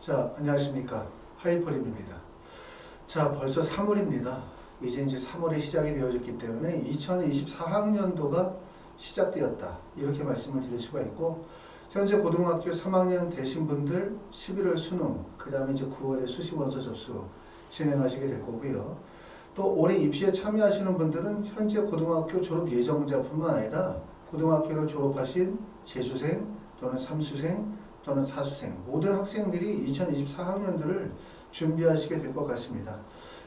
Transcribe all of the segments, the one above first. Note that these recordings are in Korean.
자, 안녕하십니까. 하이퍼림입니다. 자, 벌써 3월입니다. 이제 3월에 시작이 되어졌기 때문에 2024학년도가 시작되었다. 이렇게 말씀을 드릴 수가 있고, 현재 고등학교 3학년 되신 분들 11월 수능, 그 다음에 이제 9월에 수시원서 접수 진행하시게 될 거고요. 또 올해 입시에 참여하시는 분들은 현재 고등학교 졸업 예정자뿐만 아니라 고등학교를 졸업하신 재수생 또는 삼수생 또는 사수생 모든 학생들이 2024학년도를 준비하시게 될 것 같습니다.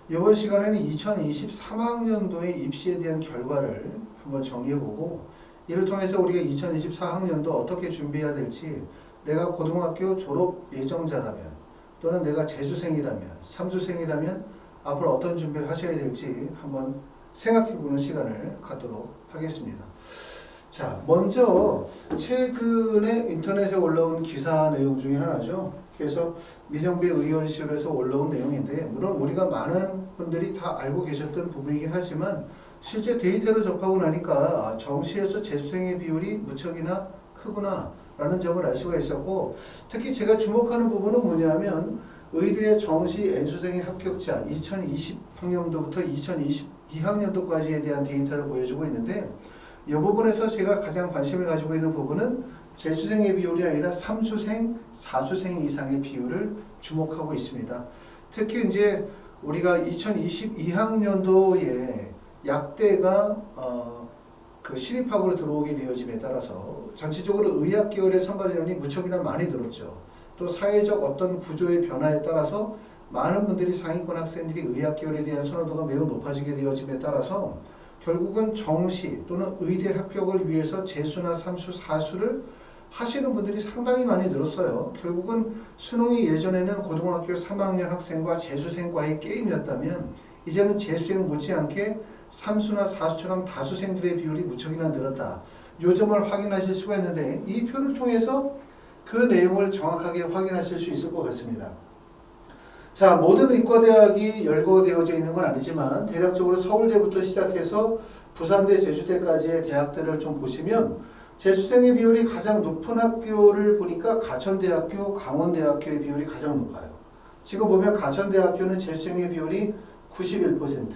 이번 시간에는 2023학년도의 입시에 대한 결과를 한번 정리해보고, 이를 통해서 우리가 2024학년도 어떻게 준비해야 될지, 내가 고등학교 졸업 예정자라면 또는 내가 재수생이라면 삼수생이라면 앞으로 어떤 준비를 하셔야 될지 한번 생각해보는 시간을 갖도록 하겠습니다. 자, 먼저 최근에 인터넷에 올라온 기사 내용 중에 하나죠. 그래서 민영배 의원실에서 올라온 내용인데, 물론 우리가 많은 분들이 다 알고 계셨던 부분이긴 하지만 실제 데이터로 접하고 나니까 정시에서 재수생의 비율이 무척이나 크구나 라는 점을 알 수가 있었고, 특히 제가 주목하는 부분은 뭐냐면 의대 정시 N수생의 합격자 2020학년도부터 2022학년도까지에 대한 데이터를 보여주고 있는데, 이 부분에서 제가 가장 관심을 가지고 있는 부분은 재수생의 비율이 아니라 삼수생, 사수생 이상의 비율을 주목하고 있습니다. 특히 이제 우리가 2022학년도에 약대가 그 신입학으로 들어오게 되어짐에 따라서 전체적으로 의학 계열의 선발 인원이 무척이나 많이 늘었죠. 또 사회적 어떤 구조의 변화에 따라서 많은 분들이 상위권 학생들이 의학 계열에 대한 선호도가 매우 높아지게 되어짐에 따라서 결국은 정시 또는 의대 합격을 위해서 재수나 삼수, 사수를 하시는 분들이 상당히 많이 늘었어요. 결국은 수능이 예전에는 고등학교 3학년 학생과 재수생과의 게임이었다면 이제는 재수생 못지않게 삼수나 사수처럼 다수생들의 비율이 무척이나 늘었다. 요 점을 확인하실 수가 있는데, 이 표를 통해서 그 내용을 정확하게 확인하실 수 있을 것 같습니다. 자, 모든 의과대학이 열거되어져 있는 건 아니지만 대략적으로 서울대부터 시작해서 부산대, 제주대까지의 대학들을 좀 보시면 재수생의 비율이 가장 높은 학교를 보니까 가천대학교, 강원대학교의 비율이 가장 높아요. 지금 보면 가천대학교는 재수생의 비율이 91%,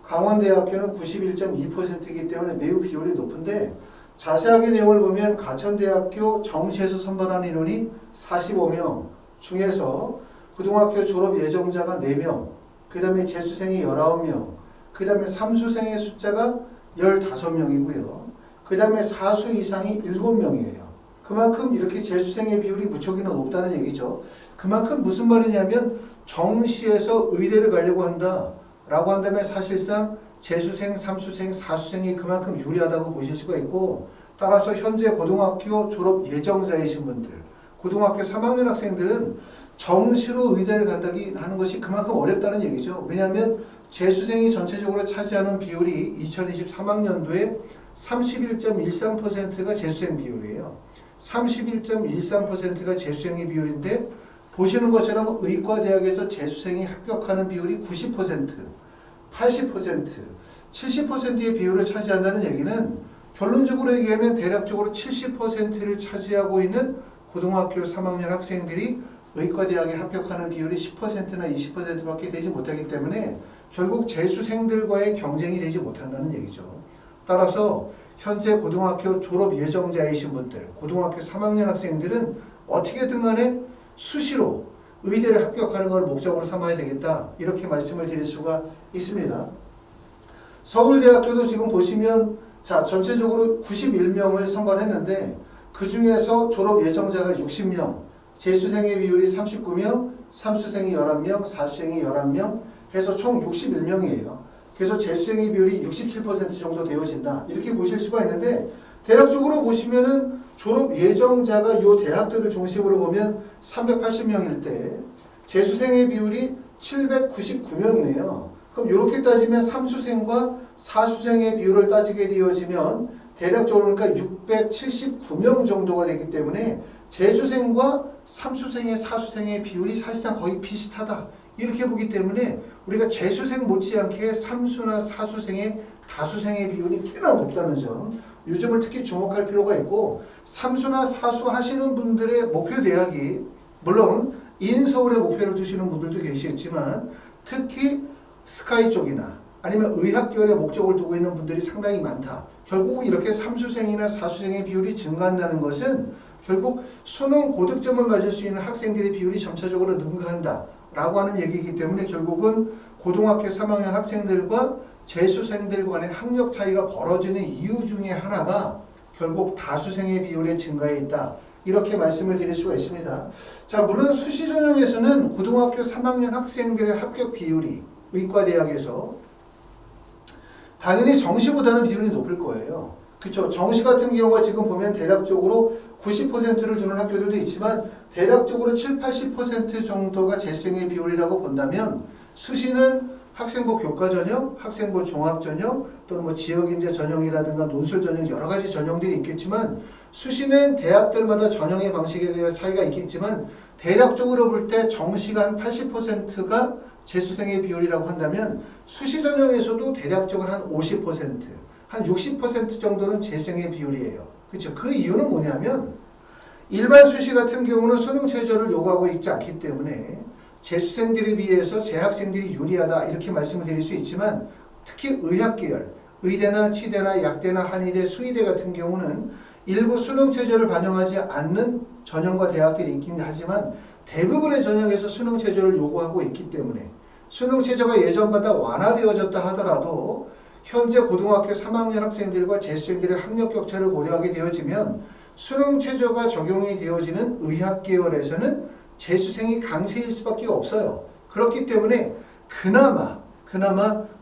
강원대학교는 91.2%이기 때문에 매우 비율이 높은데, 자세하게 내용을 보면 가천대학교 정시에서 선발한 인원이 45명 중에서 고등학교 졸업 예정자가 4명, 그 다음에 재수생이 19명, 그 다음에 삼수생의 숫자가 15명이고요. 그 다음에 사수 이상이 7명이에요. 그만큼 이렇게 재수생의 비율이 무척이나 높다는 얘기죠. 그만큼 무슨 말이냐면 정시에서 의대를 가려고 한다라고 한다면 사실상 재수생, 삼수생, 사수생이 그만큼 유리하다고 보실 수가 있고, 따라서 현재 고등학교 졸업 예정자이신 분들, 고등학교 3학년 학생들은 정시로 의대를 간다기 하는 것이 그만큼 어렵다는 얘기죠. 왜냐하면 재수생이 전체적으로 차지하는 비율이 2023학년도에 31.13%가 재수생 비율이에요. 31.13%가 재수생의 비율인데, 보시는 것처럼 의과대학에서 재수생이 합격하는 비율이 90%, 80%, 70%의 비율을 차지한다는 얘기는 결론적으로 얘기하면 대략적으로 70%를 차지하고 있는 고등학교 3학년 학생들이 의과대학에 합격하는 비율이 10%나 20%밖에 되지 못하기 때문에 결국 재수생들과의 경쟁이 되지 못한다는 얘기죠. 따라서 현재 고등학교 졸업 예정자이신 분들, 고등학교 3학년 학생들은 어떻게든 간에 수시로 의대를 합격하는 걸 목적으로 삼아야 되겠다, 이렇게 말씀을 드릴 수가 있습니다. 서울대학교도 지금 보시면 자, 전체적으로 91명을 선발했는데 그 중에서 졸업 예정자가 60명, 재수생의 비율이 39명, 삼수생이 11명, 사수생이 11명 해서 총 61명이에요. 그래서 재수생의 비율이 67% 정도 되어진다, 이렇게 보실 수가 있는데, 대략적으로 보시면은 졸업 예정자가 이 대학들을 중심으로 보면 380명일 때 재수생의 비율이 799명이네요. 그럼 이렇게 따지면 삼수생과 사수생의 비율을 따지게 되어지면 대략적으로 그러니까 679명 정도가 되기 때문에 재수생과 삼수생의 사수생의 비율이 사실상 거의 비슷하다, 이렇게 보기 때문에 우리가 재수생 못지않게 삼수나 사수생의 다수생의 비율이 꽤나 높다는 점, 이 점을 특히 주목할 필요가 있고, 삼수나 사수 하시는 분들의 목표 대학이 물론 인서울에 목표를 두시는 분들도 계시겠지만 특히 스카이 쪽이나 아니면 의학계열의 목적을 두고 있는 분들이 상당히 많다. 결국 이렇게 3수생이나 4수생의 비율이 증가한다는 것은 결국 수능 고득점을 맞을 수 있는 학생들의 비율이 점차적으로 능가한다 라고 하는 얘기이기 때문에 결국은 고등학교 3학년 학생들과 재수생들 간의 학력 차이가 벌어지는 이유 중에 하나가 결국 다수생의 비율의 증가에 있다. 이렇게 말씀을 드릴 수가 있습니다. 자, 물론 수시 전형에서는 고등학교 3학년 학생들의 합격 비율이 의과대학에서 당연히 정시보다는 비율이 높을 거예요. 그렇죠. 정시 같은 경우가 지금 보면 대략적으로 90%를 주는 학교들도 있지만 대략적으로 7, 80% 정도가 재수생의 비율이라고 본다면 수시는 학생부 교과 전형, 학생부 종합 전형 또는 뭐 지역인재 전형이라든가 논술 전형 여러 가지 전형들이 있겠지만 수시는 대학들마다 전형의 방식에 대한 차이가 있겠지만 대략적으로 볼 때 정시가 한 80%가 재수생의 비율이라고 한다면 수시 전형에서도 대략적으로 한 50%, 한 60% 정도는 재수생의 비율이에요. 그렇죠? 그 이유는 뭐냐면 일반 수시 같은 경우는 수능 최저를 요구하고 있지 않기 때문에 재수생들에 비해서 재학생들이 유리하다 이렇게 말씀을 드릴 수 있지만 특히 의학계열, 의대나 치대나 약대나 한의대, 수의대 같은 경우는 일부 수능 최저를 반영하지 않는 전형과 대학들이 있긴 하지만 대부분의 전형에서 수능 최저를 요구하고 있기 때문에 수능 최저가 예전보다 완화되어졌다 하더라도 현재 고등학교 3학년 학생들과 재수생들의 학력 격차를 고려하게 되어지면 수능 최저가 적용이 되어지는 의학계열에서는 재수생이 강세일 수밖에 없어요. 그렇기 때문에 그나마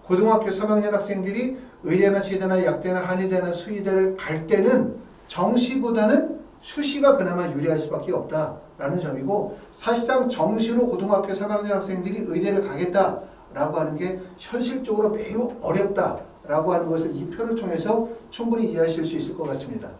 고등학교 3학년 학생들이 의대나 치대나 약대나 한의대나 수의대를 갈 때는 정시보다는 수시가 그나마 유리할 수밖에 없다라는 점이고 사실상 정시로 고등학교 3학년 학생들이 의대를 가겠다라고 하는 게 현실적으로 매우 어렵다라고 하는 것을 이 표를 통해서 충분히 이해하실 수 있을 것 같습니다.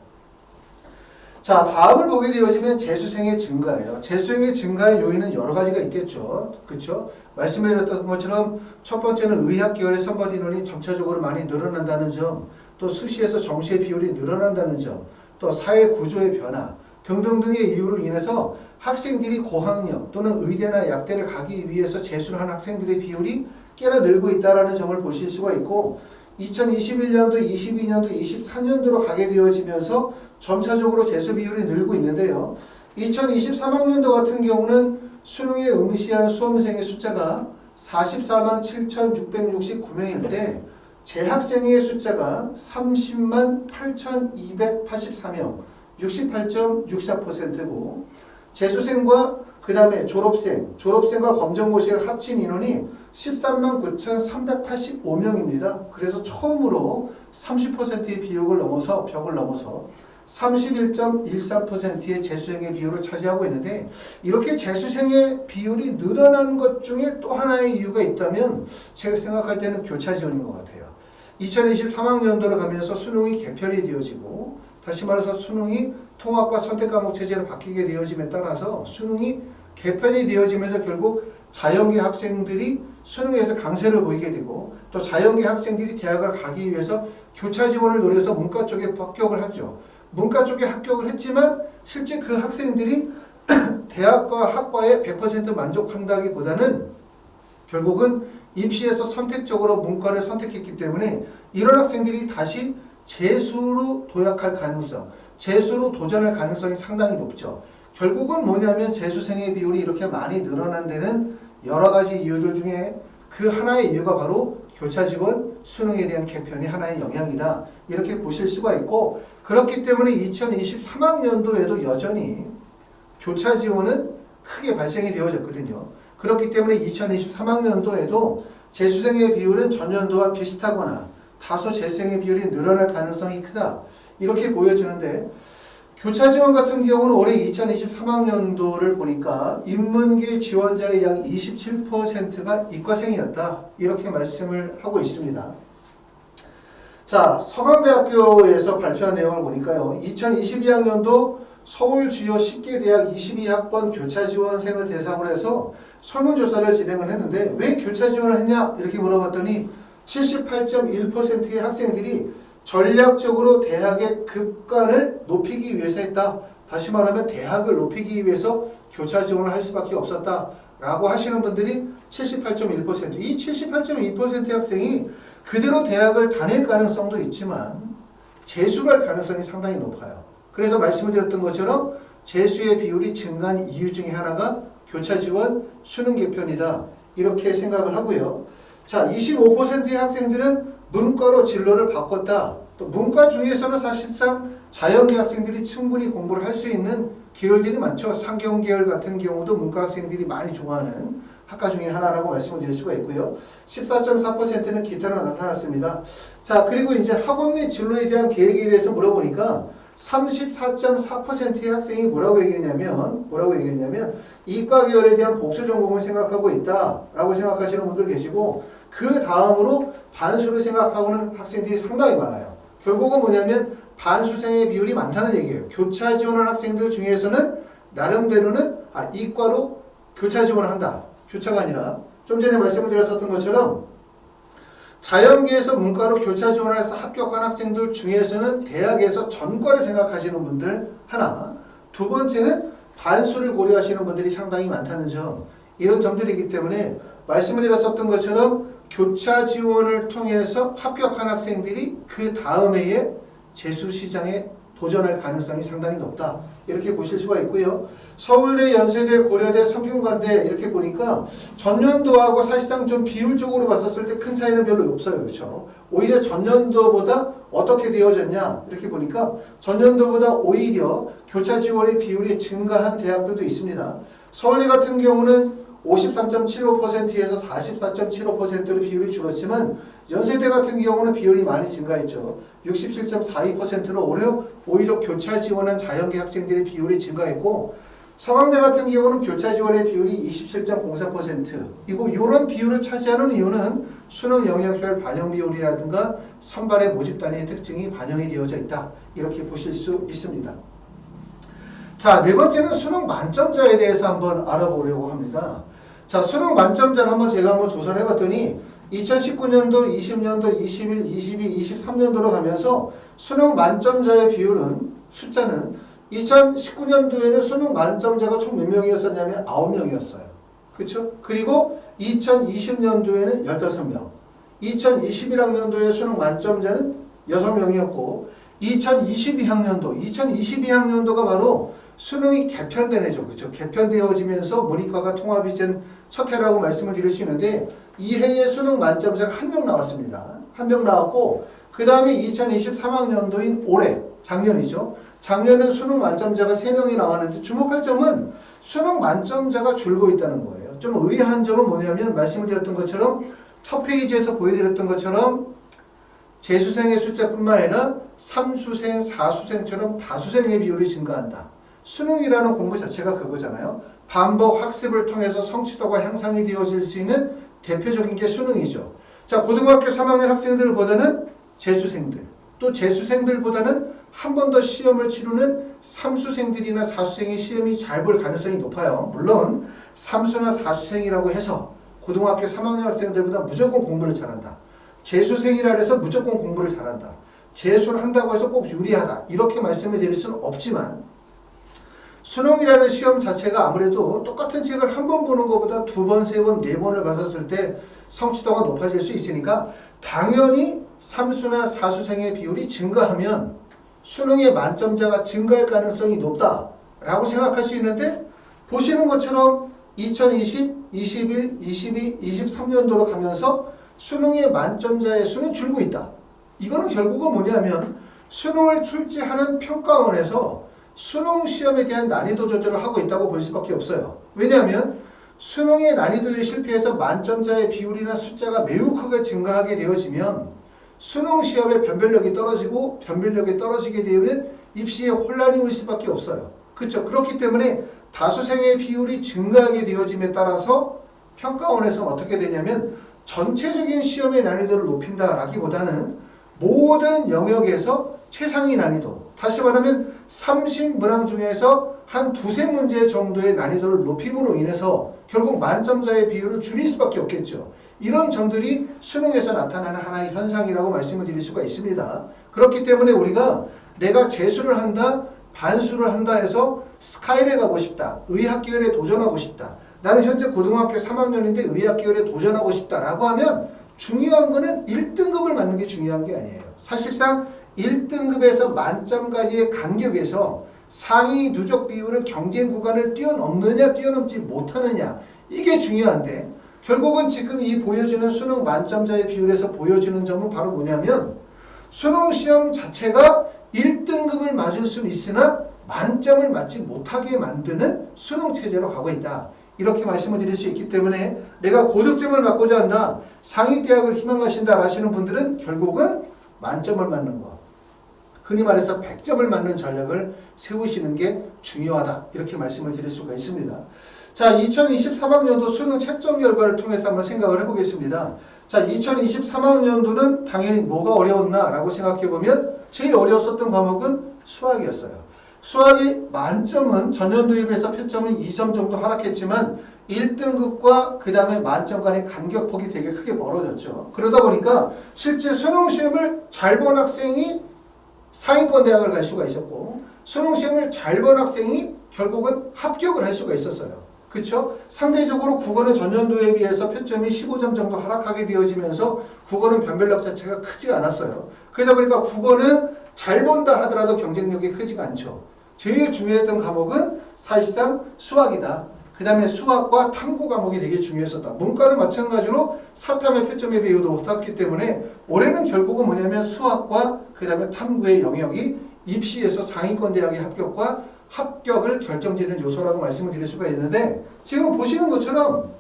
자, 다음을 보게 되어지면 재수생의 증가예요. 재수생의 증가의 요인은 여러 가지가 있겠죠. 그렇죠? 말씀드렸던 것처럼 첫 번째는 의학계열의 선발 인원이 점차적으로 많이 늘어난다는 점, 또 수시에서 정시의 비율이 늘어난다는 점, 또 사회 구조의 변화 등등등의 이유로 인해서 학생들이 고학력 또는 의대나 약대를 가기 위해서 재수를 한 학생들의 비율이 꽤나 늘고 있다는 점을 보실 수가 있고 2021년도, 22년도, 24년도로 가게 되어지면서 점차적으로 재수 비율이 늘고 있는데요. 2023학년도 같은 경우는 수능에 응시한 수험생의 숫자가 44만 7,669명인데 재학생의 숫자가 30만 8,284명, 68.64%고 재수생과 그 다음에 졸업생과 검정고시를 합친 인원이 13만 9,385명입니다. 그래서 처음으로 30%의 벽을 넘어서 31.13%의 재수생의 비율을 차지하고 있는데 이렇게 재수생의 비율이 늘어난 것 중에 또 하나의 이유가 있다면 제가 생각할 때는 교차 지원인 것 같아요. 2023학년도로 가면서 수능이 개편이 되어지고 다시 말해서 수능이 통합과 선택과목 체제로 바뀌게 되어짐에 따라서 수능이 개편이 되어지면서 결국 자연계 학생들이 수능에서 강세를 보이게 되고 또 자연계 학생들이 대학을 가기 위해서 교차 지원을 노려서 문과 쪽에 합격을 하죠. 문과 쪽에 합격을 했지만 실제 그 학생들이 대학과 학과에 100% 만족한다기보다는 결국은 입시에서 선택적으로 문과를 선택했기 때문에 이런 학생들이 다시 재수로 도약할 가능성, 재수로 도전할 가능성이 상당히 높죠. 결국은 뭐냐면 재수생의 비율이 이렇게 많이 늘어난 데는 여러 가지 이유들 중에 그 하나의 이유가 바로 교차 지원, 수능에 대한 개편이 하나의 영향이다. 이렇게 보실 수가 있고 그렇기 때문에 2023학년도에도 여전히 교차 지원은 크게 발생이 되어졌거든요. 그렇기 때문에 2023학년도에도 재수생의 비율은 전년도와 비슷하거나 다소 재수생의 비율이 늘어날 가능성이 크다. 이렇게 보여지는데 교차 지원 같은 경우는 올해 2023학년도를 보니까 인문계 지원자의 약 27%가 이과생이었다. 이렇게 말씀을 하고 있습니다. 자, 서강대학교에서 발표한 내용을 보니까요. 2022학년도 서울 주요 10개 대학 22학번 교차 지원생을 대상으로 해서 설문조사를 진행을 했는데 왜 교차 지원을 했냐? 이렇게 물어봤더니 78.1%의 학생들이 전략적으로 대학의 급관을 높이기 위해서 했다. 다시 말하면 대학을 높이기 위해서 교차 지원을 할 수밖에 없었다라고 하시는 분들이 78.1%. 이 78.2%의 학생이 그대로 대학을 다닐 가능성도 있지만 재수를 할 가능성이 상당히 높아요. 그래서 말씀을 드렸던 것처럼 재수의 비율이 증가한 이유 중에 하나가 교차 지원 수능 개편이다. 이렇게 생각을 하고요. 자, 25%의 학생들은 문과로 진로를 바꿨다. 또 문과 중에서는 사실상 자연계 학생들이 충분히 공부를 할 수 있는 계열들이 많죠. 상경계열 같은 경우도 문과 학생들이 많이 좋아하는 학과 중에 하나라고 말씀을 드릴 수가 있고요. 14.4%는 기타로 나타났습니다. 자, 그리고 이제 학원 및 진로에 대한 계획에 대해서 물어보니까 34.4%의 학생이 뭐라고 얘기했냐면 이과 계열에 대한 복수 전공을 생각하고 있다라고 생각하시는 분들 계시고, 그 다음으로 반수를 생각하고는 학생들이 상당히 많아요. 결국은 뭐냐면 반수생의 비율이 많다는 얘기예요. 교차 지원한 학생들 중에서는 나름대로는 이과로 교차 지원을 한다. 교차가 아니라 좀 전에 말씀을 드렸었던 것처럼 자연계에서 문과로 교차 지원을 해서 합격한 학생들 중에서는 대학에서 전과를 생각하시는 분들 하나, 두 번째는 반수를 고려하시는 분들이 상당히 많다는 점, 이런 점들이기 때문에 말씀을 드렸었던 것처럼 교차 지원을 통해서 합격한 학생들이 그 다음 해에 재수 시장에 도전할 가능성이 상당히 높다. 이렇게 보실 수가 있고요. 서울대, 연세대, 고려대, 성균관대 이렇게 보니까 전년도하고 사실상 좀 비율적으로 봤었을 때 큰 차이는 별로 없어요. 그렇죠? 오히려 전년도보다 어떻게 되어졌냐 이렇게 보니까 전년도보다 오히려 교차 지원의 비율이 증가한 대학들도 있습니다. 서울대 같은 경우는 53.75%에서 44.75%로 비율이 줄었지만 연세대 같은 경우는 비율이 많이 증가했죠. 67.42%로 오히려 교차 지원한 자연계 학생들의 비율이 증가했고, 서강대 같은 경우는 교차 지원의 비율이 27.04%이고, 이런 비율을 차지하는 이유는 수능 영역별 반영 비율이라든가 선발의 모집 단위의 특징이 반영이 되어져 있다. 이렇게 보실 수 있습니다. 자, 네 번째는 수능 만점자에 대해서 한번 알아보려고 합니다. 자, 수능 만점자를 제가 한번 조사를 해봤더니 2019년도, 20년도, 21, 22, 23년도로 가면서 수능 만점자의 비율은 숫자는 2019년도에는 수능 만점자가 총 몇 명이었었냐면 9명이었어요. 그렇죠? 그리고 2020년도에는 15명, 2021학년도에 수능 만점자는 6명이었고 2022학년도가 바로 수능이 개편된 해죠. 그렇죠? 개편되어지면서 모니과가 통합이 된 첫 해라고 말씀을 드릴 수 있는데, 이 해에 수능 만점자가 1명 나왔습니다. 1명 나왔고, 그 다음에 2023학년도인 올해, 작년이죠. 작년은 수능 만점자가 3명이 나왔는데, 주목할 점은 수능 만점자가 줄고 있다는 거예요. 좀 의아한 점은 뭐냐면 말씀을 드렸던 것처럼 첫 페이지에서 보여드렸던 것처럼 재수생의 숫자뿐만 아니라 3수생, 4수생처럼 다수생의 비율이 증가한다. 수능이라는 공부 자체가 그거잖아요. 반복 학습을 통해서 성취도가 향상이 되어질 수 있는 대표적인 게 수능이죠. 자, 고등학교 3학년 학생들보다는 재수생들, 또 재수생들보다는 한 번 더 시험을 치르는 3수생들이나 4수생의 시험이 잘 볼 가능성이 높아요. 물론 3수나 4수생이라고 해서 고등학교 3학년 학생들보다 무조건 공부를 잘한다. 재수생이라 해서 무조건 공부를 잘한다. 재수를 한다고 해서 꼭 유리하다. 이렇게 말씀을 드릴 수는 없지만, 수능이라는 시험 자체가 아무래도 똑같은 책을 한 번 보는 것보다 2번, 3번, 4번을 봤었을 때 성취도가 높아질 수 있으니까 당연히 3수나 4수생의 비율이 증가하면 수능의 만점자가 증가할 가능성이 높다라고 생각할 수 있는데, 보시는 것처럼 2020, 21, 22, 23년도로 가면서 수능의 만점자의 수는 줄고 있다. 이거는 결국은 뭐냐면 수능을 출제하는 평가원에서 수능 시험에 대한 난이도 조절을 하고 있다고 볼 수밖에 없어요. 왜냐하면 수능의 난이도에 실패해서 만점자의 비율이나 숫자가 매우 크게 증가하게 되어지면 수능 시험의 변별력이 떨어지고, 변별력이 떨어지게 되면 입시에 혼란이 올 수밖에 없어요. 그렇죠? 그렇기 때문에 다수생의 비율이 증가하게 되어짐에 따라서 평가원에서는 어떻게 되냐면 전체적인 시험의 난이도를 높인다라기보다는 모든 영역에서 최상위 난이도, 다시 말하면 30문항 중에서 한 2-3문제 정도의 난이도를 높임으로 인해서 결국 만점자의 비율을 줄일 수밖에 없겠죠. 이런 점들이 수능에서 나타나는 하나의 현상이라고 말씀을 드릴 수가 있습니다. 그렇기 때문에 우리가 내가 재수를 한다, 반수를 한다 해서 스카이를 가고 싶다. 의학계열에 도전하고 싶다. 나는 현재 고등학교 3학년인데 의학계열에 도전하고 싶다라고 하면 중요한 거는 1등급을 맞는 게 중요한 게 아니에요. 사실상 1등급에서 만점까지의 간격에서 상위 누적 비율을 경쟁 구간을 뛰어넘느냐 뛰어넘지 못하느냐 이게 중요한데 결국은 지금 이 보여지는 수능 만점자의 비율에서 보여지는 점은 바로 뭐냐면 수능 시험 자체가 1등급을 맞을 수는 있으나 만점을 맞지 못하게 만드는 수능 체제로 가고 있다. 이렇게 말씀을 드릴 수 있기 때문에 내가 고득점을 맞고자 한다. 상위 대학을 희망하신다 하시는 분들은 결국은 만점을 맞는 것. 흔히 말해서 100점을 맞는 전략을 세우시는 게 중요하다. 이렇게 말씀을 드릴 수가 있습니다. 자, 2023학년도 수능 채점 결과를 통해서 한번 생각을 해보겠습니다. 자, 2023학년도는 당연히 뭐가 어려웠나라고 생각해보면 제일 어려웠었던 과목은 수학이었어요. 수학이 만점은 전년도에 비해서 표점은 2점 정도 하락했지만 1등급과 그 다음에 만점 간의 간격폭이 되게 크게 벌어졌죠. 그러다 보니까 실제 수능시험을 잘 본 학생이 상위권 대학을 갈 수가 있었고 수능시험을 잘 본 학생이 결국은 합격을 할 수가 있었어요. 그렇죠? 상대적으로 국어는 전년도에 비해서 표점이 15점 정도 하락하게 되어지면서 국어는 변별력 자체가 크지가 않았어요. 그러다 보니까 국어는 잘 본다 하더라도 경쟁력이 크지가 않죠. 제일 중요했던 과목은 사실상 수학이다. 그 다음에 수학과 탐구 과목이 되게 중요했었다. 문과는 마찬가지로 사탐의 표점의 비율도 높았기 때문에 올해는 결국은 뭐냐면 수학과 그 다음에 탐구의 영역이 입시에서 상위권 대학의 합격을 결정짓는 요소라고 말씀을 드릴 수가 있는데 지금 보시는 것처럼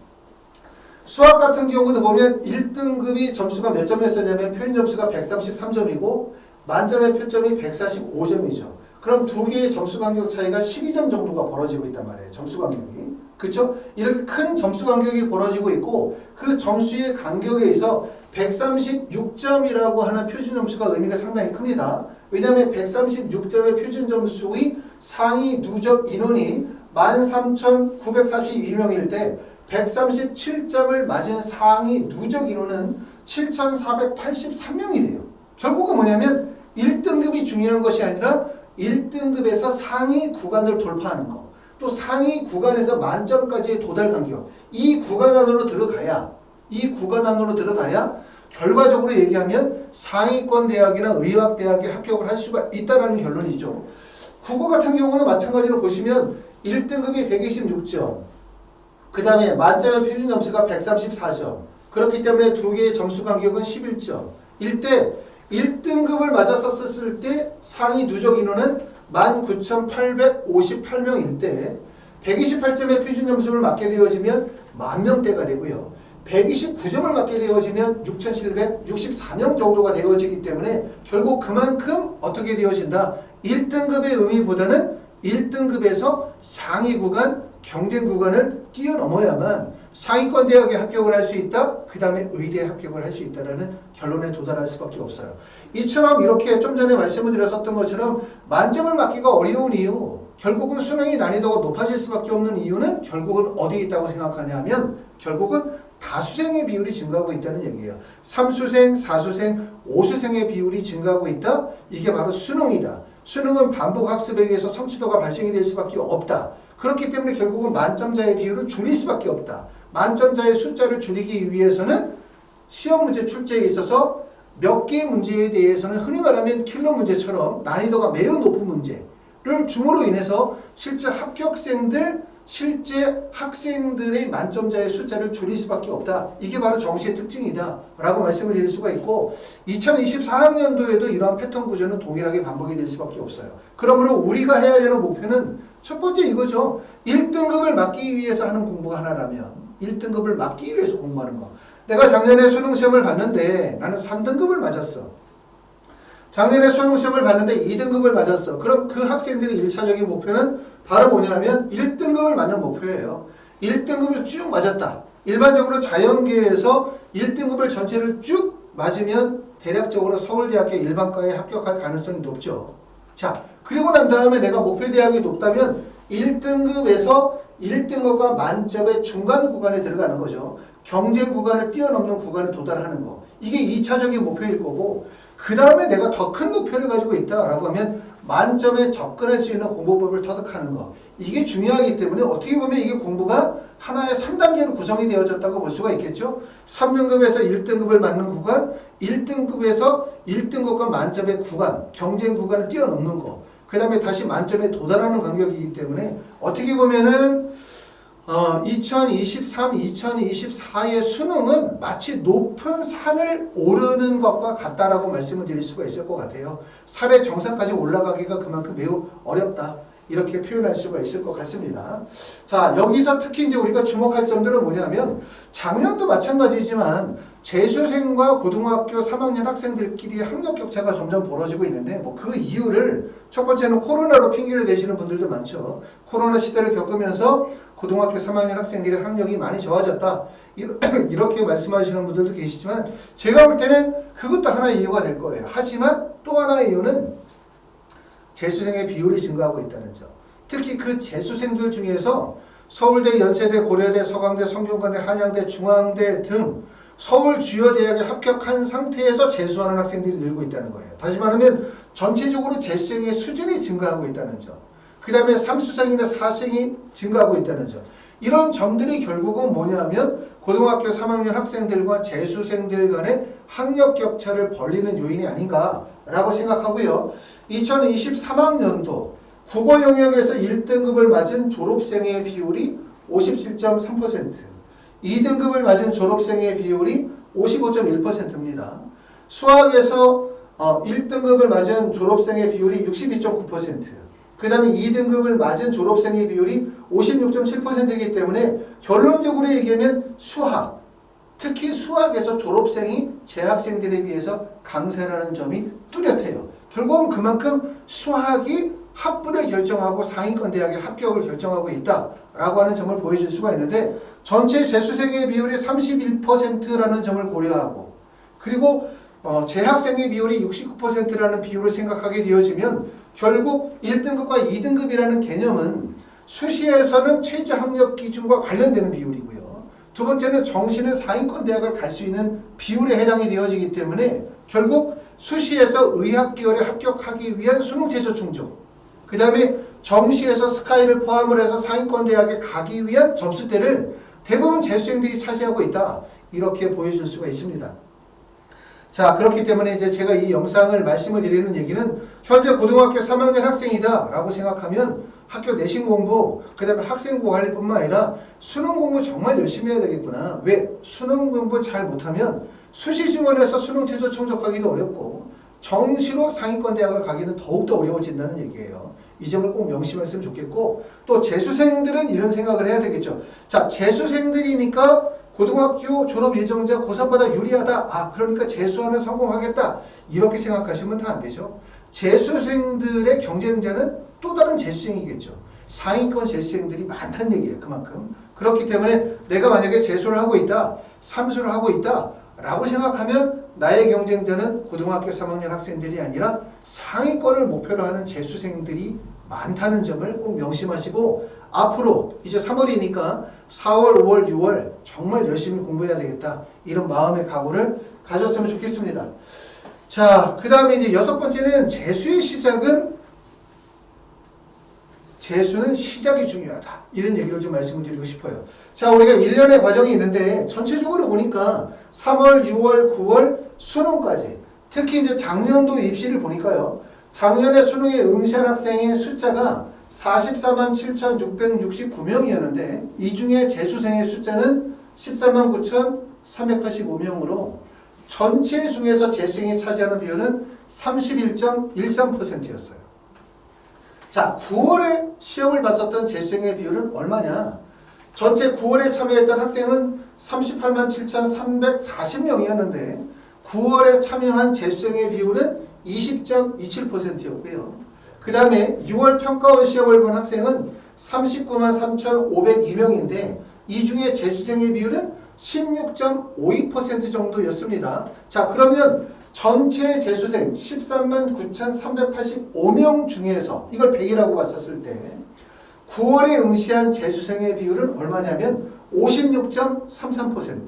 수학 같은 경우도 보면 1등급이 점수가 몇 점이었냐면 표현 점수가 133점이고 만점의 표점이 145점이죠. 그럼 두 개의 점수 간격 차이가 12점 정도가 벌어지고 있단 말이에요. 점수 간격이. 그렇죠? 이렇게 큰 점수 간격이 벌어지고 있고 그 점수의 간격에서 136점이라고 하는 표준 점수가 의미가 상당히 큽니다. 왜냐하면 136점의 표준 점수의 상위 누적 인원이 13,942명일 때 137점을 맞은 상위 누적 인원은 7,483명이 돼요. 결국은 뭐냐면 1등급이 중요한 것이 아니라 1등급에서 상위 구간을 돌파하는 것. 또 상위 구간에서 만점까지의 도달 간격. 이 구간 안으로 들어가야 결과적으로 얘기하면 상위권 대학이나 의학대학에 합격을 할 수가 있다는 결론이죠. 국어 같은 경우는 마찬가지로 보시면 1등급이 126점, 그 다음에 만점의 표준 점수가 134점. 그렇기 때문에 두 개의 점수 간격은 11점. 이때 1등급을 맞았었을 때 상위 누적 인원은 19,858명일 때 128점의 표준 점수를 맞게 되어지면 10,000명대가 되고요. 129점을 맞게 되어지면 6,764명 정도가 되어지기 때문에 결국 그만큼 어떻게 되어진다? 1등급의 의미보다는 1등급에서 상위 구간, 경쟁 구간을 뛰어넘어야만 상위권 대학에 합격을 할 수 있다. 그 다음에 의대에 합격을 할 수 있다라는 결론에 도달할 수밖에 없어요. 이처럼 이렇게 좀 전에 말씀을 드렸었던 것처럼 만점을 맞기가 어려운 이유, 결국은 수능의 난이도가 높아질 수밖에 없는 이유는 결국은 어디에 있다고 생각하냐면 결국은 다수생의 비율이 증가하고 있다는 얘기예요. 3수생, 4수생, 5수생의 비율이 증가하고 있다. 이게 바로 수능이다. 수능은 반복 학습에 의해서 성취도가 발생이 될 수밖에 없다. 그렇기 때문에 결국은 만점자의 비율을 줄일 수밖에 없다. 만점자의 숫자를 줄이기 위해서는 시험 문제 출제에 있어서 몇 개의 문제에 대해서는 흔히 말하면 킬러 문제처럼 난이도가 매우 높은 문제를 줌으로 인해서 실제 학생들의 만점자의 숫자를 줄일 수밖에 없다. 이게 바로 정시의 특징이다 라고 말씀을 드릴 수가 있고 2024학년도에도 이러한 패턴 구조는 동일하게 반복이 될 수밖에 없어야 그러므로 우리가 해야 되는 목표는 첫 번째 이거죠. 1등급을 맞기 위해서 하는 공부가 하나라면 1등급을 맞기 위해서 공부하는 거. 내가 작년에 수능시험을 봤는데 나는 3등급을 맞았어. 작년에 수능시험을 봤는데 2등급을 맞았어. 그럼 그 학생들의 1차적인 목표는 바로 뭐냐면 1등급을 맞는 목표예요. 1등급을 쭉 맞았다. 일반적으로 자연계에서 1등급을 전체를 쭉 맞으면 대략적으로 서울대학교 일반과에 합격할 가능성이 높죠. 자, 그리고 난 다음에 내가 목표대학이 높다면 1등급에서 1등급과 만점의 중간 구간에 들어가는 거죠. 경쟁 구간을 뛰어넘는 구간에 도달하는 거. 이게 2차적인 목표일 거고 그 다음에 내가 더 큰 목표를 가지고 있다라고 하면 만점에 접근할 수 있는 공부법을 터득하는 거. 이게 중요하기 때문에 어떻게 보면 이게 공부가 하나의 3단계로 구성이 되어졌다고 볼 수가 있겠죠. 3등급에서 1등급을 맞는 구간, 1등급에서 1등급과 만점의 구간, 경쟁 구간을 뛰어넘는 거. 그 다음에 다시 만점에 도달하는 간격이기 때문에 어떻게 보면은 2023, 2024의 수능은 마치 높은 산을 오르는 것과 같다라고 말씀을 드릴 수가 있을 것 같아요. 산의 정상까지 올라가기가 그만큼 매우 어렵다. 이렇게 표현할 수가 있을 것 같습니다. 자, 여기서 특히 이제 우리가 주목할 점들은 뭐냐면 작년도 마찬가지지만 재수생과 고등학교 3학년 학생들끼리 학력 격차가 점점 벌어지고 있는데 뭐 그 이유를 첫 번째는 코로나로 핑계를 대시는 분들도 많죠. 코로나 시대를 겪으면서 고등학교 3학년 학생들의 학력이 많이 좋아졌다. 이렇게 말씀하시는 분들도 계시지만 제가 볼 때는 그것도 하나의 이유가 될 거예요. 하지만 또 하나의 이유는 재수생의 비율이 증가하고 있다는 점. 특히 그 재수생들 중에서 서울대, 연세대, 고려대, 서강대, 성균관대, 한양대, 중앙대 등 서울 주요 대학에 합격한 상태에서 재수하는 학생들이 늘고 있다는 거예요. 다시 말하면 전체적으로 재수생의 수준이 증가하고 있다는 점. 그 다음에 3수생이나 4수생이 증가하고 있다는 점. 이런 점들이 결국은 뭐냐면 고등학교 3학년 학생들과 재수생들 간의 학력 격차를 벌리는 요인이 아닌가라고 생각하고요. 2023학년도 국어 영역에서 1등급을 맞은 졸업생의 비율이 57.3%, 2등급을 맞은 졸업생의 비율이 55.1%입니다. 수학에서 1등급을 맞은 졸업생의 비율이 62.9%, 그 다음에 2등급을 맞은 졸업생의 비율이 56.7%이기 때문에 결론적으로 얘기하면 수학, 특히 수학에서 졸업생이 재학생들에 비해서 강세라는 점이 뚜렷해요. 결국은 그만큼 수학이 학부를 결정하고 상위권 대학의 합격을 결정하고 있다라고 하는 점을 보여줄 수가 있는데 전체 재수생의 비율이 31%라는 점을 고려하고 그리고 재학생의 비율이 69%라는 비율을 생각하게 되어지면 결국 1등급과 2등급이라는 개념은 수시에서는 최저 학력 기준과 관련되는 비율이고요. 두 번째는 정시는 상위권 대학을 갈 수 있는 비율에 해당이 되어지기 때문에 결국 수시에서 의학계열에 합격하기 위한 수능 최저 충족, 그 다음에 정시에서 스카이를 포함을 해서 상위권 대학에 가기 위한 점수대를 대부분 재수생들이 차지하고 있다. 이렇게 보여줄 수가 있습니다. 자, 그렇기 때문에 이제 제가 이 영상을 말씀을 드리는 얘기는 현재 고등학교 3학년 학생이다 라고 생각하면 학교 내신 공부, 그 다음에 학생부 관리뿐만 아니라 수능 공부 정말 열심히 해야 되겠구나. 왜? 수능 공부 잘 못하면 수시 지원에서 수능 최저 충족하기도 어렵고 정시로 상위권 대학을 가기는 더욱더 어려워진다는 얘기예요. 이 점을 꼭 명심했으면 좋겠고 또 재수생들은 이런 생각을 해야 되겠죠. 자, 재수생들이니까 고등학교 졸업 예정자 고3보다 유리하다. 그러니까 재수하면 성공하겠다. 이렇게 생각하시면 다 안 되죠. 재수생들의 경쟁자는 또 다른 재수생이겠죠. 상위권 재수생들이 많다는 얘기예요. 그만큼. 그렇기 때문에 내가 만약에 재수를 하고 있다, 삼수를 하고 있다 라고 생각하면 나의 경쟁자는 고등학교 3학년 학생들이 아니라 상위권을 목표로 하는 재수생들이 많다는 점을 꼭 명심하시고 앞으로 이제 3월이니까 4월, 5월, 6월 정말 열심히 공부해야 되겠다. 이런 마음의 각오를 가졌으면 좋겠습니다. 자, 그 다음에 이제 6번째는 재수의 시작은 재수는 시작이 중요하다. 이런 얘기를 좀 말씀을 드리고 싶어요. 자, 우리가 1년의 과정이 있는데 전체적으로 보니까 3월, 6월, 9월 수능까지 특히 이제 작년도 입시를 보니까요. 작년에 수능에 응시한 학생의 숫자가 44만 7,669명이었는데 이 중에 재수생의 숫자는 14만 9,385명으로 전체 중에서 재수생이 차지하는 비율은 31.13%였어요. 자, 9월에 시험을 봤었던 재수생의 비율은 얼마냐? 전체 9월에 참여했던 학생은 38만 7,340명이었는데 9월에 참여한 재수생의 비율은 20.27%였고요. 그 다음에 6월 평가원 시험을 본 학생은 39만 3,502명인데 이 중에 재수생의 비율은 16.52% 정도였습니다. 자, 그러면 전체 재수생 13만 9,385명 중에서 이걸 100이라고 봤었을 때 9월에 응시한 재수생의 비율은 얼마냐면 56.33%.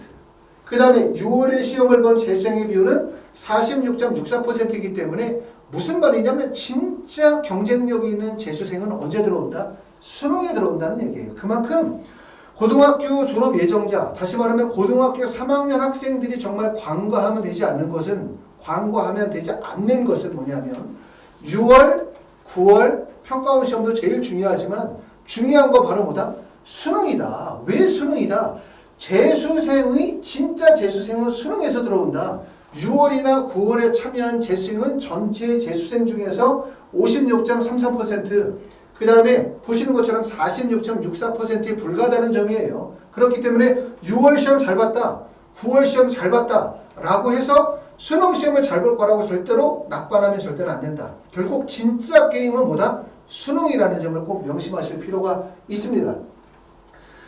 그 다음에 6월에 시험을 본 재수생의 비율은 46.64%이기 때문에 무슨 말이냐면 진짜 경쟁력이 있는 재수생은 언제 들어온다? 수능에 들어온다는 얘기예요. 그만큼 고등학교 졸업 예정자, 다시 말하면 고등학교 3학년 학생들이 정말 관과하면 되지 않는 것은 뭐냐면 6월, 9월 평가원 시험도 제일 중요하지만 중요한 거 바로 뭐다? 수능이다. 왜 수능이다? 진짜 재수생은 수능에서 들어온다. 6월이나 9월에 참여한 재수생은 전체 재수생 중에서 56.33%, 그 다음에 보시는 것처럼 46.64%에 불과하다는 점이에요. 그렇기 때문에 6월 시험 잘 봤다, 9월 시험 잘 봤다 라고 해서 수능 시험을 잘 볼 거라고 절대로 낙관하면 절대로 안 된다. 결국 진짜 게임은 뭐다? 수능이라는 점을 꼭 명심하실 필요가 있습니다.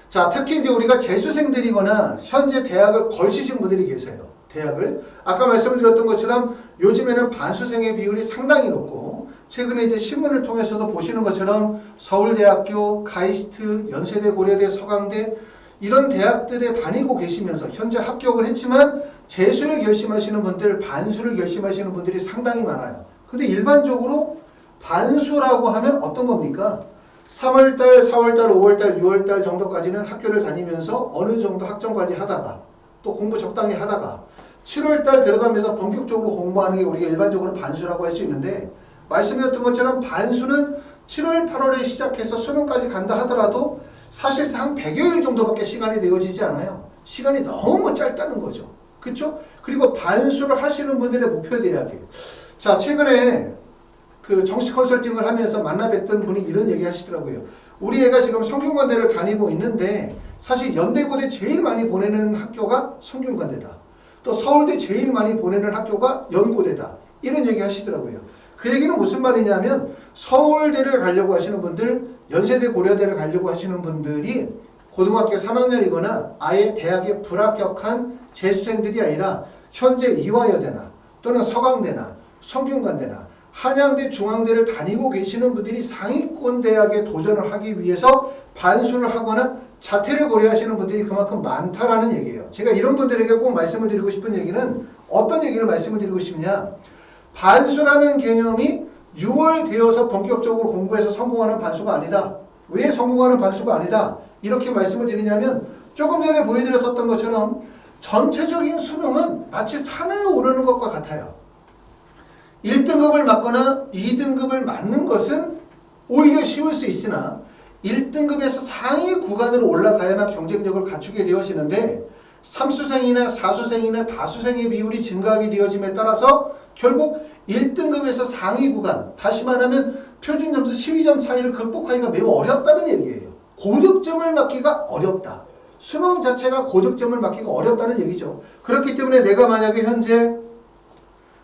자, 특히 이제 우리가 재수생들이거나 현재 대학을 걸치신 분들이 계세요. 대학을 아까 말씀드렸던 것처럼 요즘에는 반수생의 비율이 상당히 높고, 최근에 이제 신문을 통해서도 보시는 것처럼 서울대학교, 카이스트, 연세대, 고려대, 서강대 이런 대학들에 다니고 계시면서 현재 합격을 했지만 재수를 결심하시는 분들, 반수를 결심하시는 분들이 상당히 많아요. 근데 일반적으로 반수라고 하면 어떤 겁니까? 3월달, 4월달, 5월달, 6월달 정도까지는 학교를 다니면서 어느 정도 학점 관리하다가 또 공부 적당히 하다가 7월달 들어가면서 본격적으로 공부하는 게 우리가 일반적으로 반수라고 할 수 있는데, 말씀드렸던 것처럼 반수는 7월, 8월에 시작해서 수능까지 간다 하더라도 사실상 100여일 정도밖에 시간이 되어지지 않아요. 시간이 너무 짧다는 거죠. 그렇죠? 그리고 반수를 하시는 분들의 목표 대학이에요. 자, 최근에 그 정시 컨설팅을 하면서 만나 뵀던 분이 이런 얘기 하시더라고요. 우리 애가 지금 성균관대를 다니고 있는데 사실 연대고대 제일 많이 보내는 학교가 성균관대다. 또 서울대 제일 많이 보내는 학교가 연고대다. 이런 얘기 하시더라고요. 그 얘기는 무슨 말이냐면 서울대를 가려고 하시는 분들, 연세대, 고려대를 가려고 하시는 분들이 고등학교 3학년이거나 아예 대학에 불합격한 재수생들이 아니라 현재 이화여대나 또는 서강대나 성균관대나 한양대, 중앙대를 다니고 계시는 분들이 상위권 대학에 도전을 하기 위해서 반수를 하거나 자퇴를 고려하시는 분들이 그만큼 많다라는 얘기예요. 제가 이런 분들에게 꼭 말씀을 드리고 싶은 얘기는 어떤 얘기를 말씀을 드리고 싶냐. 반수라는 개념이 6월 되어서 본격적으로 공부해서 성공하는 반수가 아니다. 왜 성공하는 반수가 아니다? 이렇게 말씀을 드리냐면 조금 전에 보여드렸었던 것처럼 전체적인 수능은 마치 산을 오르는 것과 같아요. 1등급을 맞거나 2등급을 맞는 것은 오히려 쉬울 수 있으나 1등급에서 상위 구간으로 올라가야만 경쟁력을 갖추게 되어지는데, 3수생이나 4수생이나 다수생의 비율이 증가하게 되어짐에 따라서 결국 1등급에서 상위 구간, 다시 말하면 표준점수 12점 차이를 극복하기가 매우 어렵다는 얘기예요. 고득점을 맞기가 어렵다. 수능 자체가 고득점을 맞기가 어렵다는 얘기죠. 그렇기 때문에 내가 만약에 현재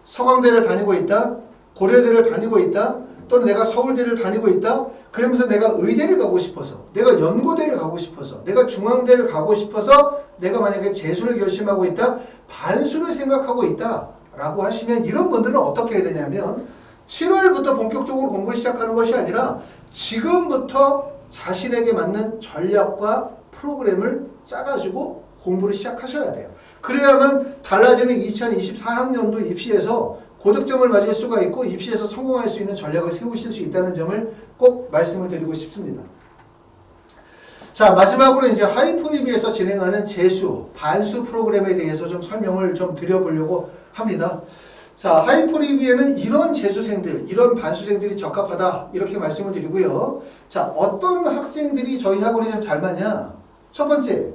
서강대를 다니고 있다, 고려대를 다니고 있다, 또는 내가 서울대를 다니고 있다, 그러면서 내가 의대를 가고 싶어서, 내가 연고대를 가고 싶어서, 내가 중앙대를 가고 싶어서 내가 만약에 재수를 결심하고 있다, 반수를 생각하고 있다 라고 하시면 이런 분들은 어떻게 해야 되냐면 7월부터 본격적으로 공부를 시작하는 것이 아니라 지금부터 자신에게 맞는 전략과 프로그램을 짜가지고 공부를 시작하셔야 돼요. 그래야만 달라지는 2024학년도 입시에서 고득점을 맞을 수가 있고 입시에서 성공할 수 있는 전략을 세우실 수 있다는 점을 꼭 말씀을 드리고 싶습니다. 자, 마지막으로 이제 하이프리뷰에서 진행하는 재수, 반수 프로그램에 대해서 좀 설명을 좀 드려보려고 합니다. 자, 하이프리뷰에는 이런 재수생들, 이런 반수생들이 적합하다 이렇게 말씀을 드리고요. 자, 어떤 학생들이 저희 학원에 좀 잘 맞냐? 첫 번째,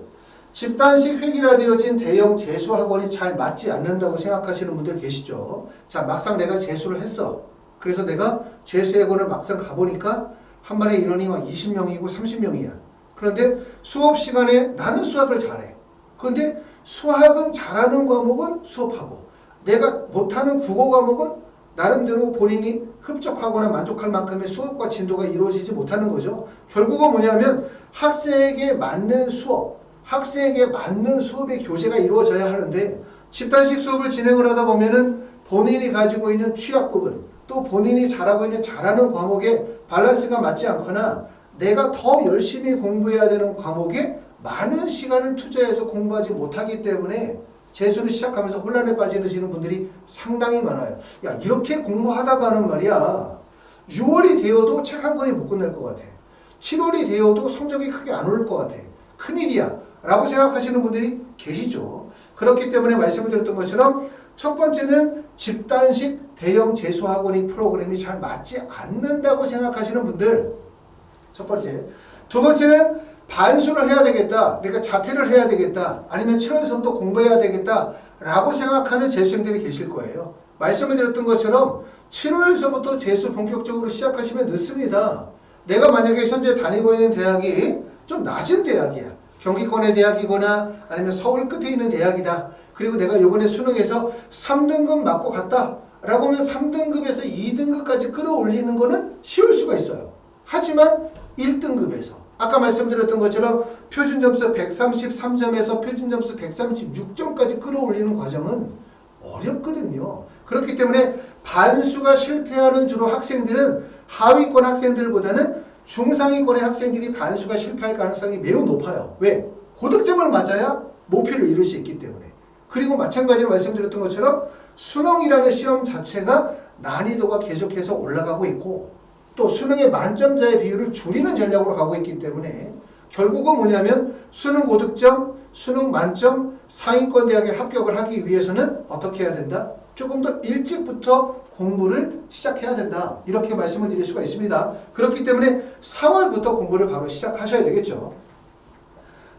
집단식 획일화되어진 대형 재수학원이 잘 맞지 않는다고 생각하시는 분들 계시죠. 자, 막상 내가 재수를 했어. 그래서 내가 재수학원을 막상 가보니까 한 반에 인원이 막 20명이고 30명이야. 그런데 수업 시간에 나는 수학을 잘해. 그런데 수학은 잘하는 과목은 수업하고 내가 못하는 국어 과목은 나름대로 본인이 흡족하거나 만족할 만큼의 수업과 진도가 이루어지지 못하는 거죠. 결국은 뭐냐면 학생에게 맞는 수업, 학생에게 맞는 수업의 교재가 이루어져야 하는데 집단식 수업을 진행을 하다 보면은 본인이 가지고 있는 취약 부분, 또 본인이 잘하고 있는 잘하는 과목에 밸런스가 맞지 않거나 내가 더 열심히 공부해야 되는 과목에 많은 시간을 투자해서 공부하지 못하기 때문에 재수를 시작하면서 혼란에 빠지시는 분들이 상당히 많아요. 야, 이렇게 공부하다가는 말이야 6월이 되어도 책 한 권이 못 끝날 것 같아. 7월이 되어도 성적이 크게 안 오를 것 같아. 큰일이야 라고 생각하시는 분들이 계시죠. 그렇기 때문에 말씀을 드렸던 것처럼 첫 번째는 집단식 대형 재수학원이 프로그램이 잘 맞지 않는다고 생각하시는 분들, 첫 번째. 두 번째는 반수를 해야 되겠다, 그러니까 자퇴를 해야 되겠다, 아니면 7월서부터 공부해야 되겠다 라고 생각하는 재수생들이 계실 거예요. 말씀을 드렸던 것처럼 7월서부터 재수 본격적으로 시작하시면 늦습니다. 내가 만약에 현재 다니고 있는 대학이 좀 낮은 대학이야. 경기권의 대학이거나 아니면 서울 끝에 있는 대학이다. 그리고 내가 이번에 수능에서 3등급 맞고 갔다 라고 하면 3등급에서 2등급까지 끌어올리는 거는 쉬울 수가 있어요. 하지만 1등급에서 아까 말씀드렸던 것처럼 표준점수 133점에서 표준점수 136점까지 끌어올리는 과정은 어렵거든요. 그렇기 때문에 반수가 실패하는 주로 학생들은 하위권 학생들보다는 중상위권의 학생들이 반수가 실패할 가능성이 매우 높아요. 왜? 고득점을 맞아야 목표를 이룰 수 있기 때문에. 그리고 마찬가지로 말씀드렸던 것처럼 수능이라는 시험 자체가 난이도가 계속해서 올라가고 있고 또 수능의 만점자의 비율을 줄이는 전략으로 가고 있기 때문에 결국은 뭐냐면 수능 고득점, 수능 만점, 상위권 대학에 합격을 하기 위해서는 어떻게 해야 된다? 조금 더 일찍부터 공부를 시작해야 된다. 이렇게 말씀을 드릴 수가 있습니다. 그렇기 때문에 4월부터 공부를 바로 시작하셔야 되겠죠.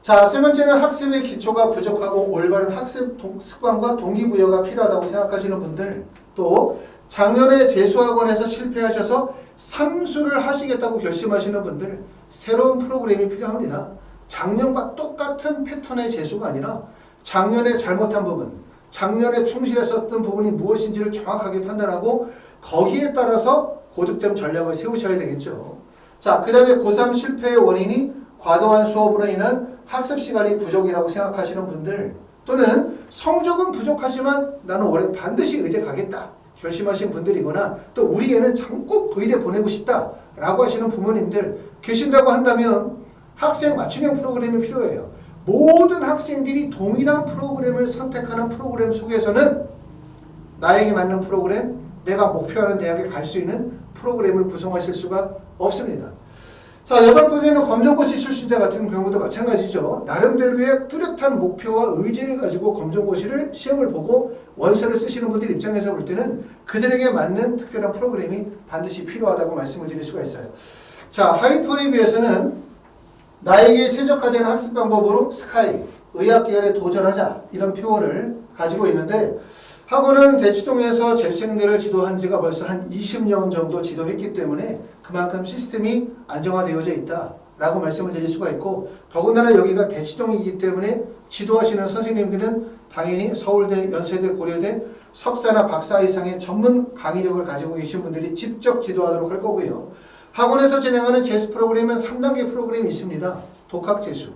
자, 세 번째는 학습의 기초가 부족하고 올바른 학습 습관과 동기부여가 필요하다고 생각하시는 분들, 또 작년에 재수학원에서 실패하셔서 삼수를 하시겠다고 결심하시는 분들, 새로운 프로그램이 필요합니다. 작년과 똑같은 패턴의 재수가 아니라 작년에 잘못한 부분, 작년에 충실했었던 부분이 무엇인지를 정확하게 판단하고 거기에 따라서 고득점 전략을 세우셔야 되겠죠. 자, 그 다음에 고3 실패의 원인이 과도한 수업으로 인한 학습 시간이 부족이라고 생각하시는 분들, 또는 성적은 부족하지만 나는 올해 반드시 의대 가겠다 결심하신 분들이거나 또 우리 애는 꼭 의대 보내고 싶다 라고 하시는 부모님들 계신다고 한다면 학생 맞춤형 프로그램이 필요해요. 모든 학생들이 동일한 프로그램을 선택하는 프로그램 속에서는 나에게 맞는 프로그램, 내가 목표하는 대학에 갈 수 있는 프로그램을 구성하실 수가 없습니다. 자, 여덟 번째는 검정고시 출신자 같은 경우도 마찬가지죠. 나름대로의 뚜렷한 목표와 의지를 가지고 검정고시를 시험을 보고 원서를 쓰시는 분들 입장에서 볼 때는 그들에게 맞는 특별한 프로그램이 반드시 필요하다고 말씀을 드릴 수가 있어요. 자, 하위폴에 비해서는 나에게 최적화되는 학습 방법으로 스카이, 의학계열에 도전하자 이런 표어를 가지고 있는데 학원은 대치동에서 재수생들을 지도한 지가 벌써 한 20년 정도 지도했기 때문에 그만큼 시스템이 안정화되어져 있다라고 말씀을 드릴 수가 있고 더군다나 여기가 대치동이기 때문에 지도하시는 선생님들은 당연히 서울대, 연세대, 고려대 석사나 박사 이상의 전문 강의력을 가지고 계신 분들이 직접 지도하도록 할 거고요. 학원에서 진행하는 재수 프로그램은 3단계 프로그램이 있습니다. 독학재수,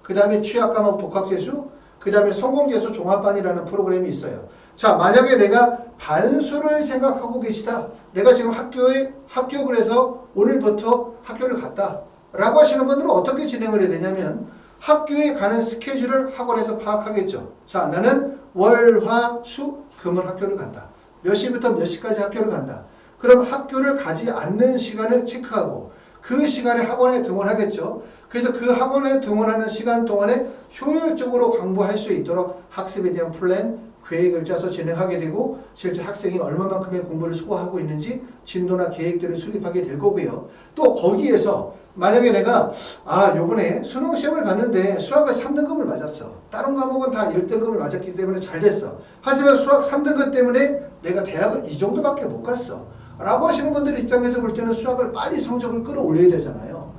그 다음에 취약과목 독학재수, 그 다음에 성공재수 종합반이라는 프로그램이 있어요. 자, 만약에 내가 반수를 생각하고 계시다. 내가 지금 학교에 합격을 해서 오늘부터 학교를 갔다 라고 하시는 분들은 어떻게 진행을 해야 되냐면 학교에 가는 스케줄을 학원에서 파악하겠죠. 자, 나는 월, 화, 수, 금을 학교를 간다. 몇 시부터 몇 시까지 학교를 간다. 그럼 학교를 가지 않는 시간을 체크하고 그 시간에 학원에 등원하겠죠. 그래서 그 학원에 등원하는 시간 동안에 효율적으로 공부할 수 있도록 학습에 대한 플랜, 계획을 짜서 진행하게 되고 실제 학생이 얼마만큼의 공부를 소화하고 있는지 진도나 계획들을 수립하게 될 거고요. 또 거기에서 만약에 내가 요번에 수능 시험을 봤는데 수학을 3등급을 맞았어. 다른 과목은 다 1등급을 맞았기 때문에 잘 됐어. 하지만 수학 3등급 때문에 내가 대학을 이 정도밖에 못 갔어. 라고 하시는 분들 입장에서 볼 때는 수학을 빨리 성적을 끌어올려야 되잖아요.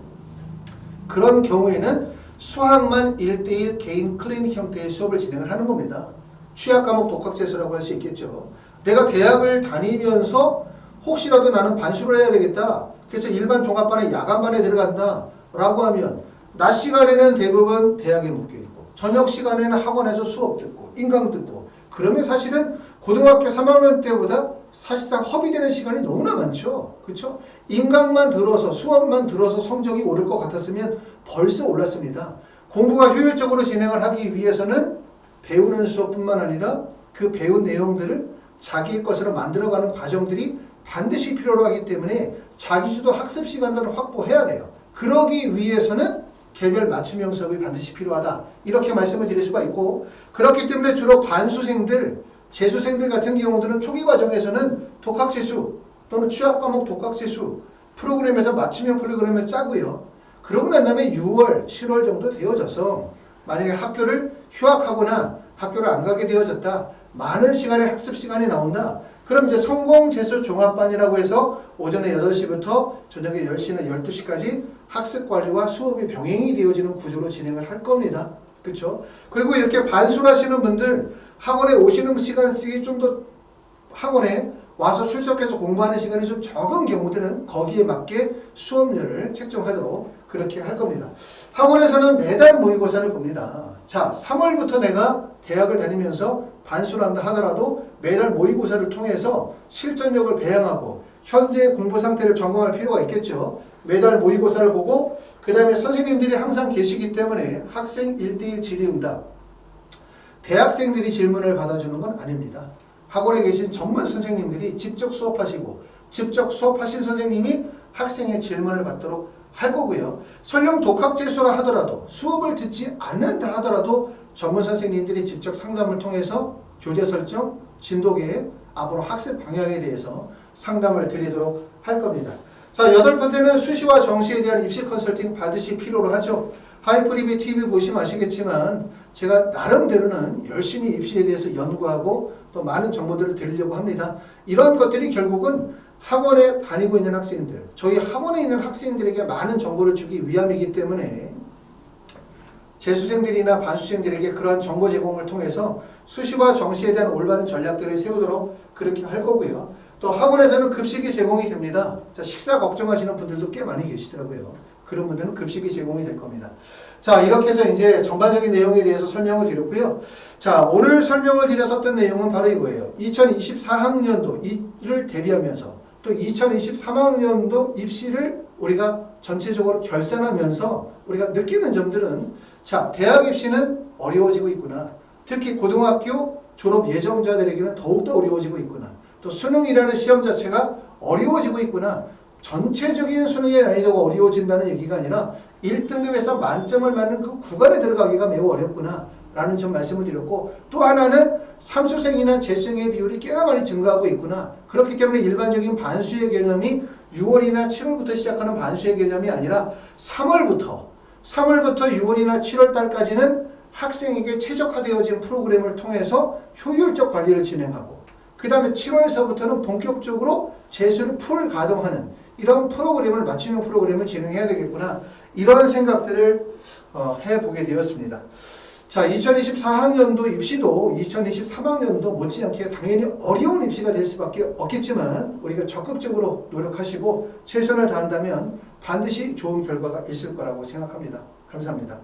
그런 경우에는 수학만 1대1 개인 클리닉 형태의 수업을 진행을 하는 겁니다. 취약과목 독학재수라고 할 수 있겠죠. 내가 대학을 다니면서 혹시라도 나는 반수를 해야 되겠다. 그래서 일반 종합반에 야간반에 들어간다 라고 하면 낮 시간에는 대부분 대학에 묶여있고 저녁 시간에는 학원에서 수업 듣고 인강 듣고 그러면 사실은 고등학교 3학년 때보다 사실상 허비되는 시간이 너무나 많죠. 그렇죠? 인강만 들어서 수업만 들어서 성적이 오를 것 같았으면 벌써 올랐습니다. 공부가 효율적으로 진행을 하기 위해서는 배우는 수업뿐만 아니라 그 배운 내용들을 자기의 것으로 만들어가는 과정들이 반드시 필요로 하기 때문에 자기주도 학습 시간들을 확보해야 돼요. 그러기 위해서는 개별 맞춤형 수업이 반드시 필요하다. 이렇게 말씀을 드릴 수가 있고, 그렇기 때문에 주로 반수생들, 재수생들 같은 경우들은 초기 과정에서는 독학재수 또는 취약과목 독학재수 프로그램에서 맞춤형 프로그램을 짜고요. 그러고 난 다음에 6월, 7월 정도 되어져서 만약에 학교를 휴학하거나 학교를 안 가게 되어졌다. 많은 시간의 학습 시간이 나온다. 그럼 이제 성공재수 종합반이라고 해서 오전에 8시부터 저녁에 10시나 12시까지 학습 관리와 수업이 병행이 되어지는 구조로 진행을 할 겁니다. 그렇죠? 그리고 이렇게 반수를 하시는 분들 학원에 오시는 시간이 좀 더 학원에 와서 출석해서 공부하는 시간이 좀 적은 경우들은 거기에 맞게 수업료를 책정하도록 그렇게 할 겁니다. 학원에서는 매달 모의고사를 봅니다. 자, 3월부터 내가 대학을 다니면서 반수를 한다 하더라도 매달 모의고사를 통해서 실전력을 배양하고 현재 공부 상태를 점검할 필요가 있겠죠. 매달 모의고사를 보고 그 다음에 선생님들이 항상 계시기 때문에 학생 1대1 질의응답, 대학생들이 질문을 받아주는 건 아닙니다. 학원에 계신 전문 선생님들이 직접 수업하시고 직접 수업하신 선생님이 학생의 질문을 받도록 할 거고요. 설령 독학재수라 하더라도 수업을 듣지 않는다 하더라도 전문 선생님들이 직접 상담을 통해서 교재 설정, 진도 계획, 앞으로 학습 방향에 대해서 상담을 드리도록 할 겁니다. 자, 8번째는 수시와 정시에 대한 입시 컨설팅 받으시 필요로 하죠. 하이프리뷰 TV 보시면 아시겠지만 제가 나름대로는 열심히 입시에 대해서 연구하고 또 많은 정보들을 드리려고 합니다. 이런 것들이 결국은 학원에 다니고 있는 학생들, 저희 학원에 있는 학생들에게 많은 정보를 주기 위함이기 때문에 재수생들이나 반수생들에게 그러한 정보 제공을 통해서 수시와 정시에 대한 올바른 전략들을 세우도록 그렇게 할 거고요. 또 학원에서는 급식이 제공이 됩니다. 자, 식사 걱정하시는 분들도 꽤 많이 계시더라고요. 그런 분들은 급식이 제공이 될 겁니다. 자, 이렇게 해서 이제 전반적인 내용에 대해서 설명을 드렸고요. 자, 오늘 설명을 드렸었던 내용은 바로 이거예요. 2024학년도를 대비하면서 또 2023학년도 입시를 우리가 전체적으로 결산하면서 우리가 느끼는 점들은, 자, 대학 입시는 어려워지고 있구나. 특히 고등학교 졸업 예정자들에게는 더욱더 어려워지고 있구나. 또 수능이라는 시험 자체가 어려워지고 있구나. 전체적인 수능의 난이도가 어려워진다는 얘기가 아니라 1등급에서 만점을 맞는 그 구간에 들어가기가 매우 어렵구나 라는 점 말씀을 드렸고, 또 하나는 삼수생이나 재수생의 비율이 꽤나 많이 증가하고 있구나. 그렇기 때문에 일반적인 반수의 개념이 6월이나 7월부터 시작하는 반수의 개념이 아니라 3월부터 6월이나 7월 달까지는 학생에게 최적화되어진 프로그램을 통해서 효율적 관리를 진행하고, 그 다음에 7월에서부터는 본격적으로 재수를 풀 가동하는 이런 프로그램을, 맞춤형 프로그램을 진행해야 되겠구나. 이런 생각들을 해보게 되었습니다. 자, 2024학년도 입시도 2023학년도 못지않게 당연히 어려운 입시가 될 수밖에 없겠지만 우리가 적극적으로 노력하시고 최선을 다한다면 반드시 좋은 결과가 있을 거라고 생각합니다. 감사합니다.